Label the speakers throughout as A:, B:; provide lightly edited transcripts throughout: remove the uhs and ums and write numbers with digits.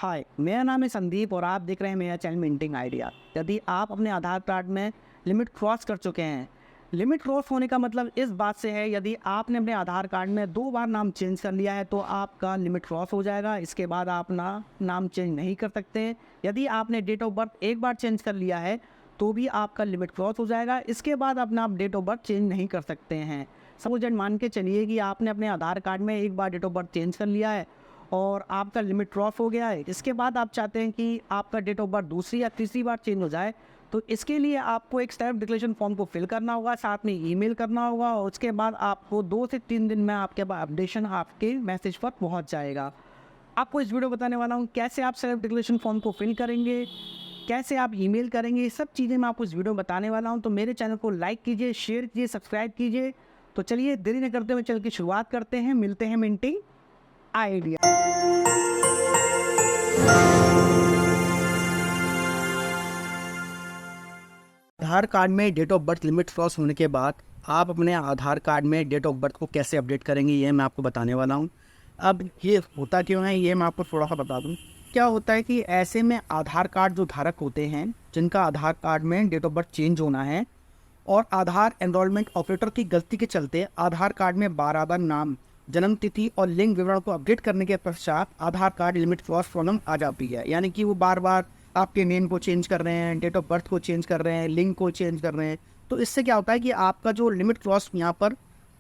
A: हाय, मेरा नाम है संदीप और आप देख रहे हैं मेरा चैनल मिंटिंग आइडिया। यदि आप अपने आधार कार्ड में लिमिट क्रॉस कर चुके हैं, लिमिट क्रॉस होने का मतलब इस बात से है, यदि आपने अपने आधार कार्ड में 2 बार नाम चेंज कर लिया है तो आपका लिमिट क्रॉस हो जाएगा। इसके बाद आप नाम चेंज नहीं कर सकते। यदि आपने डेट ऑफ बर्थ एक बार चेंज कर लिया है तो भी आपका लिमिट क्रॉस हो जाएगा। इसके बाद अपना आप डेट ऑफ बर्थ चेंज नहीं कर सकते हैं। सपोज मान के चलिए कि आपने अपने आधार कार्ड में एक बार डेट ऑफ बर्थ चेंज कर लिया है और आपका लिमिट क्रॉस हो गया है। इसके बाद आप चाहते हैं कि आपका डेट ऑफ बर्थ दूसरी या तीसरी बार चेंज हो जाए, तो इसके लिए आपको एक सेल्फ डिक्लेरेशन फॉर्म को फिल करना होगा, साथ में ईमेल करना होगा और उसके बाद आपको 2 से 3 दिन में आपके पास अपडेशन आपके मैसेज पर पहुंच जाएगा। आपको इस वीडियो बताने वाला हूं कैसे आप सेल्फ डिक्लेरेशन फॉर्म को फिल करेंगे, कैसे आप ईमेल करेंगे, ये सब चीज़ें मैं आपको इस वीडियो में बताने वाला हूं। तो मेरे चैनल को लाइक कीजिए, शेयर कीजिए, सब्सक्राइब कीजिए। तो चलिए देरी न करते हुए चैनल की शुरुआत करते हैं। मिलते हैं मिंटिंग आइडिया। आधार कार्ड में date of birth limit cross होने के बाद आप अपने आधार कार्ड में डेट ऑफ बर्थ को कैसे अपडेट करेंगे, ये मैं आपको बताने वाला हूँ। अब ये होता क्यों है, ये मैं आपको थोड़ा सा बता दूँ। क्या होता है कि ऐसे में आधार कार्ड जो धारक होते हैं, जिनका आधार कार्ड में डेट ऑफ बर्थ चेंज होना है और आधार एनरोलमेंट ऑपरेटर की गलती के चलते आधार कार्ड में बार-बार नाम, जन्म तिथि और लिंग विवरण को अपडेट करने के पश्चात आधार कार्ड लिमिट क्रॉस प्रॉब्लम आ जाती है। यानी कि वो बार बार आपके नेम को चेंज कर रहे हैं, डेट ऑफ बर्थ को चेंज कर रहे हैं, लिंग को चेंज कर रहे हैं। तो इससे क्या होता है कि आपका जो लिमिट क्रॉस यहाँ पर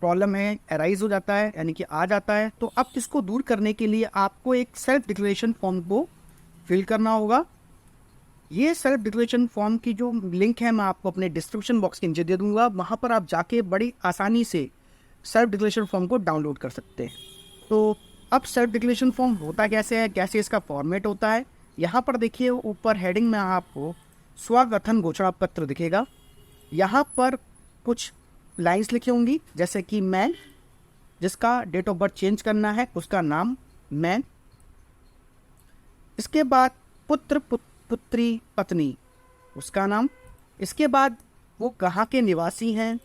A: प्रॉब्लम है अराइज हो जाता है, यानी कि आ जाता है। तो अब इसको दूर करने के लिए आपको एक सेल्फ डिक्लेरेशन फॉर्म को फिल करना होगा। ये सेल्फ डिक्लेरेशन फॉर्म की जो लिंक है मैं आपको अपने डिस्क्रिप्शन बॉक्स के नीचे दे दूंगा। वहाँ पर आप जाके बड़ी आसानी से सेल्फ डिक्लेरेशन फॉर्म को डाउनलोड कर सकते हैं। तो अब सेल्फ डिक्लेरेशन फॉर्म होता कैसे है, कैसे इसका फॉर्मेट होता है, यहाँ पर देखिए ऊपर हेडिंग में आपको स्वगठन घोषणा पत्र दिखेगा। यहाँ पर कुछ लाइंस लिखी होंगी, जैसे कि मैं, जिसका डेट ऑफ बर्थ चेंज करना है उसका नाम मैं। इसके बाद पुत्र पुत्री पत्नी उसका नाम। इसके बाद वो कहाँ के निवासी हैं,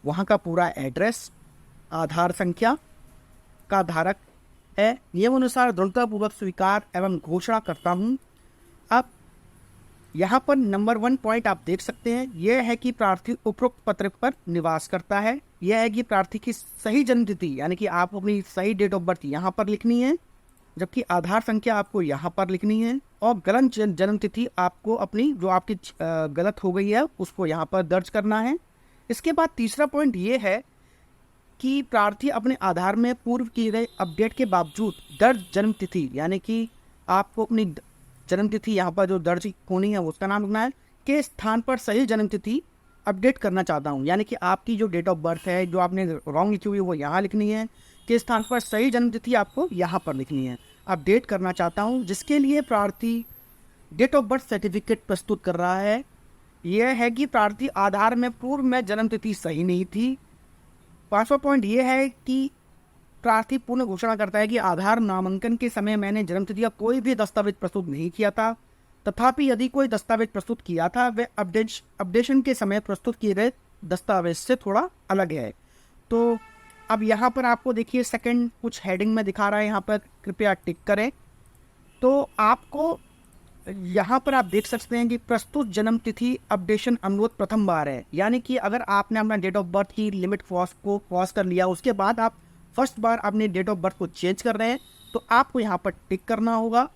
A: वहाँ का पूरा एड्रेस, आधार संख्या का धारक है, नियमानुसार दृढ़तापूर्वक स्वीकार एवं घोषणा करता हूँ। अब यहाँ पर नंबर 1 पॉइंट आप देख सकते हैं, यह है कि प्रार्थी उपरोक्त पत्र पर निवास करता है। यह है कि प्रार्थी की सही जन्म तिथि, यानी कि आप अपनी सही डेट ऑफ बर्थ यहाँ पर लिखनी है, जबकि आधार संख्या आपको यहाँ पर लिखनी है और गलत जन्म तिथि आपको अपनी जो आपकी गलत हो गई है उसको यहाँ पर दर्ज करना है। इसके बाद तीसरा पॉइंट ये है कि प्रार्थी अपने आधार में पूर्व किए गए अपडेट के बावजूद दर्ज जन्म तिथि, यानी कि आपको अपनी जन्म तिथि यहाँ पर जो दर्ज होनी है उसका नाम लिखना है, के स्थान पर सही जन्म तिथि अपडेट करना चाहता हूँ। यानी कि आपकी जो डेट ऑफ बर्थ है जो आपने रॉन्ग लिखी हुई है वो यहाँ लिखनी है, के स्थान पर सही जन्म तिथि आपको यहाँ पर लिखनी है। अपडेट करना चाहता हूँ, जिसके लिए प्रार्थी डेट ऑफ बर्थ सर्टिफिकेट प्रस्तुत कर रहा है। यह है कि प्रार्थी आधार में पूर्व में जन्म तिथि सही नहीं थी। 5वां पॉइंट ये है कि प्रार्थी पुनः घोषणा करता है कि आधार नामांकन के समय मैंने जन्म तिथि का कोई भी दस्तावेज प्रस्तुत नहीं किया था, तथापि यदि कोई दस्तावेज प्रस्तुत किया था वह अपडेशन के समय प्रस्तुत किए गए दस्तावेज से थोड़ा अलग है। तो अब यहाँ पर आपको देखिए सेकंड कुछ हेडिंग में दिखा रहा है, यहाँ पर कृपया टिक करें। तो आपको यहाँ पर आप देख सकते हैं कि प्रस्तुत जन्म तिथि अपडेशन अनुरोध प्रथम बार है। यानी कि अगर आपने अपना डेट ऑफ बर्थ की लिमिट क्रॉस कर लिया, उसके बाद आप फर्स्ट बार अपने डेट ऑफ बर्थ को चेंज कर रहे हैं, तो आपको यहाँ पर टिक करना होगा।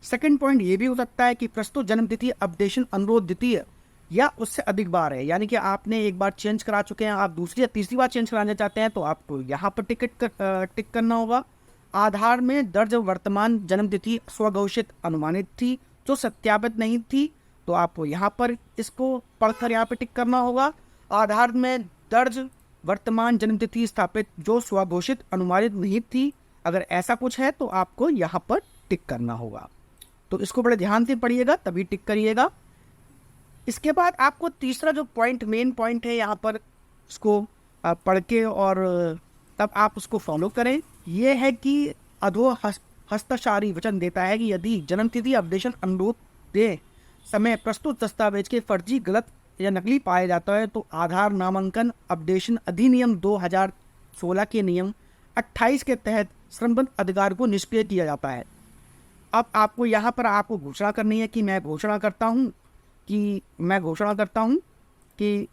A: सेकंड पॉइंट ये भी हो सकता है कि प्रस्तुत जन्म तिथि अपडेशन अनुरोध द्वितीय या उससे अधिक बार है। यानी कि आपने एक बार चेंज करा चुके हैं, आप दूसरी या तीसरी बार चेंज कराना चाहते हैं, तो आपको यहाँ पर टिक करना होगा। आधार में दर्ज वर्तमान जन्म तिथि स्वघोषित अनुमानित थी जो सत्यापित नहीं थी, तो आपको यहाँ पर इसको पढ़कर यहाँ पर टिक करना होगा। आधार में दर्ज वर्तमान जन्म तिथि स्थापित जो स्वघोषित अनुमानित नहीं थी, अगर ऐसा कुछ है तो आपको यहाँ पर टिक करना होगा। तो इसको बड़े ध्यान से पढ़िएगा तभी टिक करिएगा। इसके बाद आपको तीसरा जो पॉइंट मेन पॉइंट है यहाँ पर, इसको पढ़ के और तब आप उसको फॉलो करें। यह है कि अधो हस्ताक्षरी वचन देता है कि यदि जन्म तिथि अपडेशन अनुरोध दे समय प्रस्तुत दस्तावेज के फर्जी, गलत या नकली पाया जाता है तो आधार नामांकन अपडेशन अधिनियम 2016 के नियम 28 के तहत संबंधित अधिकार को निष्क्रिय किया जाता है। अब आपको यहाँ पर आपको घोषणा करनी है कि मैं घोषणा करता हूँ कि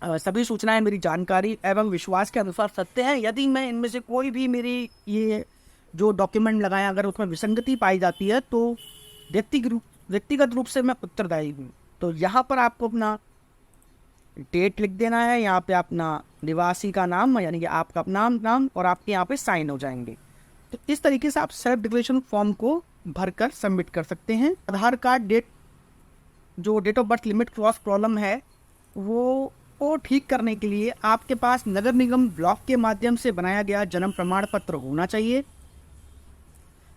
A: सभी सूचनाएं मेरी जानकारी एवं विश्वास के अनुसार सत्य हैं। यदि मैं इनमें से कोई भी मेरी ये जो डॉक्यूमेंट लगाया अगर उसमें विसंगति पाई जाती है तो व्यक्तिगत रूप से मैं उत्तरदायी हूँ। तो यहाँ पर आपको अपना डेट लिख देना है, यहाँ पे अपना निवासी का नाम यानी कि आपका अपना नाम और आपके यहाँ पे साइन हो जाएंगे। तो इस तरीके से आप सेल्फ डिक्लेरेशन फॉर्म को भरकर सबमिट कर सकते हैं। Aadhaar card date of birth limit cross problem है वो ठीक करने के लिए आपके पास नगर निगम ब्लॉक के माध्यम से बनाया गया जन्म प्रमाण पत्र होना चाहिए।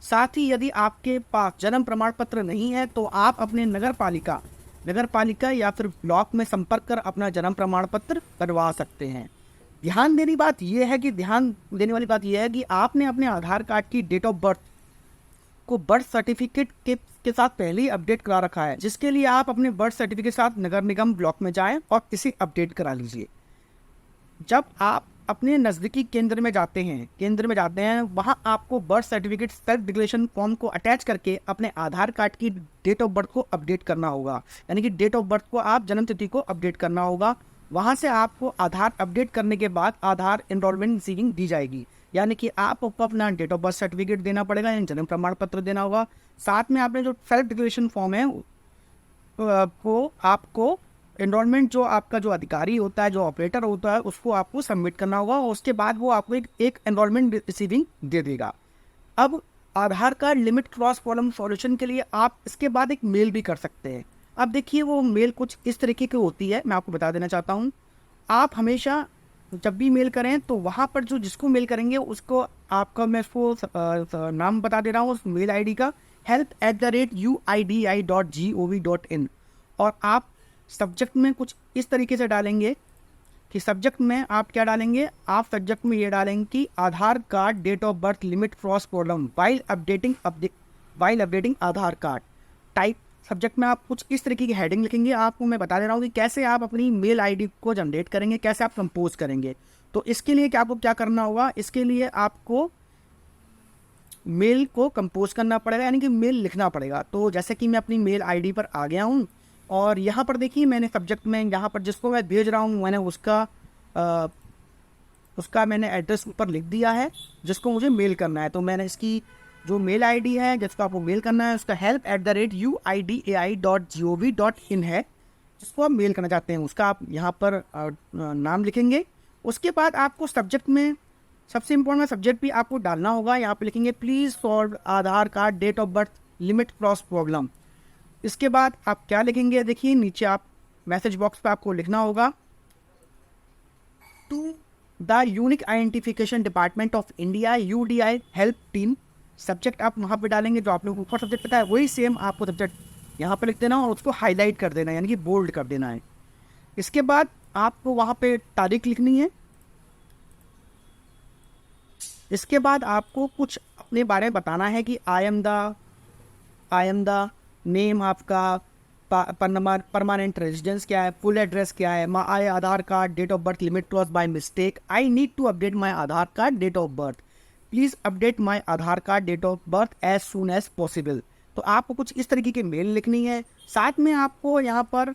A: साथ ही यदि आपके पास जन्म प्रमाण पत्र नहीं है तो आप अपने नगर पालिका या फिर ब्लॉक में संपर्क कर अपना जन्म प्रमाण पत्र करवा सकते हैं। ध्यान देने वाली बात यह है कि आपने अपने आधार कार्ड की डेट ऑफ बर्थ को बर्थ सर्टिफिकेट के साथ पहले ही अपडेट करा रखा है, जिसके लिए आप अपने बर्थ सर्टिफिकेट के साथ नगर निगम ब्लॉक में जाएं और इसे अपडेट करा लीजिए। जब आप अपने नज़दीकी केंद्र में जाते हैं वहां आपको birth certificate self declaration form को अटैच करके अपने आधार कार्ड की डेट ऑफ बर्थ को अपडेट करना होगा, यानी कि डेट ऑफ बर्थ को आप जन्म तिथि को अपडेट करना होगा। वहां से आपको आधार अपडेट करने के बाद आधार एनरोलमेंट रिसीविंग दी जाएगी, यानी कि आपको अपना डेट ऑफ बर्थ सर्टिफिकेट देना पड़ेगा, यानी जन्म प्रमाण पत्र देना होगा। साथ में आपने जो सेल्फ डिक्लेरेशन फॉर्म है वो आपको एनरोलमेंट जो आपका जो अधिकारी होता है, जो ऑपरेटर होता है, उसको आपको सबमिट करना होगा और उसके बाद वो आपको एक एनरोलमेंट रिसीविंग दे देगा। अब Aadhaar card limit cross problem solution के लिए आप इसके बाद एक मेल भी कर सकते हैं। अब देखिए वो मेल कुछ इस तरीके की होती है, मैं आपको बता देना चाहता हूँ। आप हमेशा जब भी मेल करें तो वहाँ पर जो जिसको मेल करेंगे उसको आपका मैं उसको नाम बता दे रहा हूँ उस मेल आईडी का, help@uidi.gov.in, और आप सब्जेक्ट में कुछ इस तरीके से डालेंगे कि सब्जेक्ट में आप क्या डालेंगे, आप सब्जेक्ट में ये डालेंगे कि Aadhaar card date of birth limit cross problem while updating Aadhaar card type. Subject में आप कुछ इस तरीके की हेडिंग लिखेंगे। आपको मैं बता दे रहा हूँ कि कैसे आप अपनी मेल आईडी को जनरेट करेंगे, कैसे आप कंपोज करेंगे। तो इसके लिए आपको क्या करना होगा, इसके लिए आपको मेल को कंपोज करना पड़ेगा, यानी कि मेल लिखना पड़ेगा। तो जैसे कि मैं अपनी मेल आईडी पर आ गया हूँ और यहाँ पर देखिए मैंने सब्जेक्ट में यहाँ पर जिसको मैं भेज रहा हूँ मैंने उसका मैंने एड्रेस ऊपर लिख दिया है जिसको मुझे मेल करना है। तो मैंने इसकी जो मेल आईडी है जिसको आपको मेल करना है उसका help@uidai.gov.in है, जिसको आप मेल करना चाहते हैं उसका आप यहाँ पर नाम लिखेंगे। उसके बाद आपको सब्जेक्ट में सबसे इम्पोर्टेंट सब्जेक्ट भी आपको डालना होगा। यहाँ पे लिखेंगे please solve Aadhaar card date of birth limit cross problem. इसके बाद आप क्या लिखेंगे, देखिए नीचे आप मैसेज बॉक्स पे आपको लिखना होगा to the unique identification department of India UDI help team. Subject आप वहाँ पे डालेंगे, जो आप लोगों को ऊपर सब्जेक्ट पता है वही सेम आपको सब्जेक्ट यहाँ पे लिख देना और उसको हाईलाइट कर देना है, यानी कि बोल्ड कर देना है। इसके बाद आपको वहाँ पे तारीख लिखनी है। इसके बाद आपको कुछ अपने बारे में बताना है कि आई एम द नेम, आपका परमानेंट रेजिडेंस क्या है, फुल एड्रेस क्या है, my Aadhaar card date of birth limit cross by mistake, I need to update my Aadhaar card date of birth, please update my Aadhaar card date of birth as soon as possible. तो आपको कुछ इस तरीके की mail लिखनी है। साथ में आपको यहाँ पर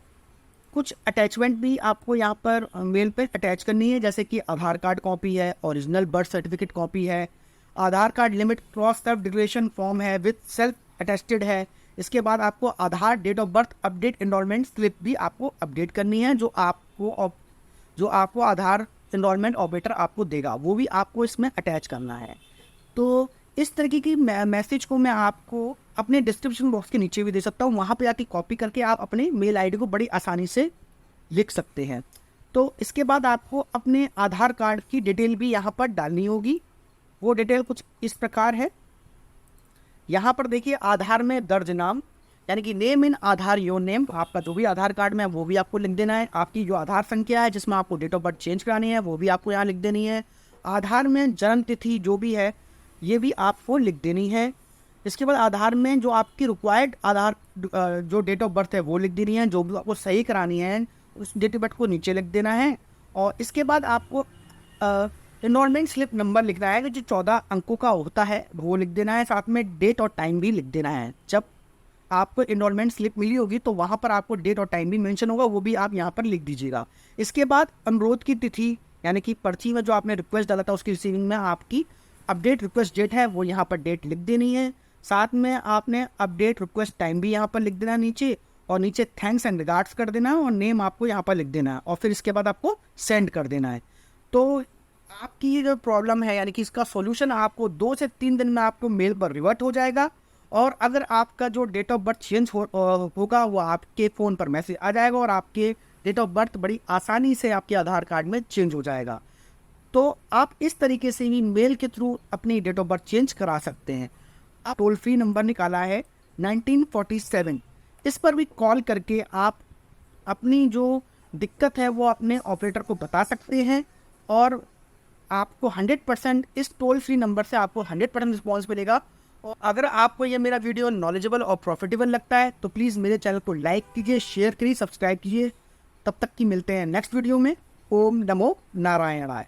A: कुछ अटैचमेंट भी आपको यहाँ पर मेल पे अटैच करनी है, जैसे कि आधार कार्ड कॉपी है, ओरिजिनल बर्थ सर्टिफिकेट कॉपी है, Aadhaar card limit cross self declaration form है विथ सेल्फ अटेस्टेड है। इसके बाद आपको Aadhaar date of birth update enrolment slip भी आपको अपडेट करनी है, जो आपको आधार एनरोलमेंट ऑपरेटर आपको देगा, वो भी आपको इसमें अटैच करना है। तो इस तरीके की मैसेज को मैं आपको अपने डिस्क्रिप्शन बॉक्स के नीचे भी दे सकता हूँ, वहाँ पे आके कॉपी करके आप अपने मेल आईडी को बड़ी आसानी से लिख सकते हैं। तो इसके बाद आपको अपने आधार कार्ड की डिटेल भी यहाँ पर डालनी होगी। वो डिटेल कुछ इस प्रकार है। यहाँ पर देखिए आधार में दर्ज नाम, यानी कि name in Aadhaar your name, आपका जो भी आधार कार्ड में है वो भी आपको लिख देना है। आपकी जो आधार संख्या है जिसमें आपको डेट ऑफ बर्थ चेंज करानी है वो भी आपको यहाँ लिख देनी है। आधार में जन्म तिथि जो भी है ये भी आपको लिख देनी है। इसके बाद आधार में जो आपकी रिक्वायर्ड आधार जो डेट ऑफ बर्थ है वो लिख देनी है, जो भी आपको सही करानी है उस डेट ऑफ बर्थ को नीचे लिख देना है। और इसके बाद आपको इनरोलमेंट स्लिप नंबर लिखना है जो 14 अंकों का होता है वो लिख देना है, साथ में डेट और टाइम भी लिख देना है। जब आपको इनरोलमेंट स्लिप मिली होगी तो वहाँ पर आपको डेट और टाइम भी मेंशन होगा, वो भी आप यहाँ पर लिख दीजिएगा। इसके बाद अनुरोध की तिथि यानी कि पर्ची में जो आपने रिक्वेस्ट डाला था उसकी रिसीविंग में आपकी अपडेट रिक्वेस्ट डेट है वो यहाँ पर डेट लिख देनी है। साथ में आपने अपडेट रिक्वेस्ट टाइम भी यहाँ पर लिख देना नीचे, और नीचे थैंक्स एंड रिगार्ड्स कर देना है और नेम आपको यहाँ पर लिख देना है, और फिर इसके बाद आपको सेंड कर देना है। तो आपकी ये जो प्रॉब्लम है यानी कि इसका सॉल्यूशन आपको 2 से 3 दिन में आपको मेल पर रिवर्ट हो जाएगा। और अगर आपका जो डेट ऑफ बर्थ चेंज होगा वो आपके फ़ोन पर मैसेज आ जाएगा और आपके डेट ऑफ बर्थ बड़ी आसानी से आपके आधार कार्ड में चेंज हो जाएगा। तो आप इस तरीके से भी मेल के थ्रू अपनी डेट ऑफ बर्थ चेंज करा सकते हैं। आप टोल फ्री नंबर निकाला है 1947, इस पर भी कॉल करके आप अपनी जो दिक्कत है वो अपने ऑपरेटर को बता सकते हैं, और आपको 100% इस टोल फ्री नंबर से आपको 100% रिस्पॉन्स मिलेगा। और अगर आपको ये मेरा वीडियो नॉलेजेबल और प्रॉफिटेबल लगता है तो प्लीज़ मेरे चैनल को लाइक कीजिए, शेयर कीजिए, सब्सक्राइब कीजिए। तब तक की मिलते हैं नेक्स्ट वीडियो में। ओम नमो नारायणाय।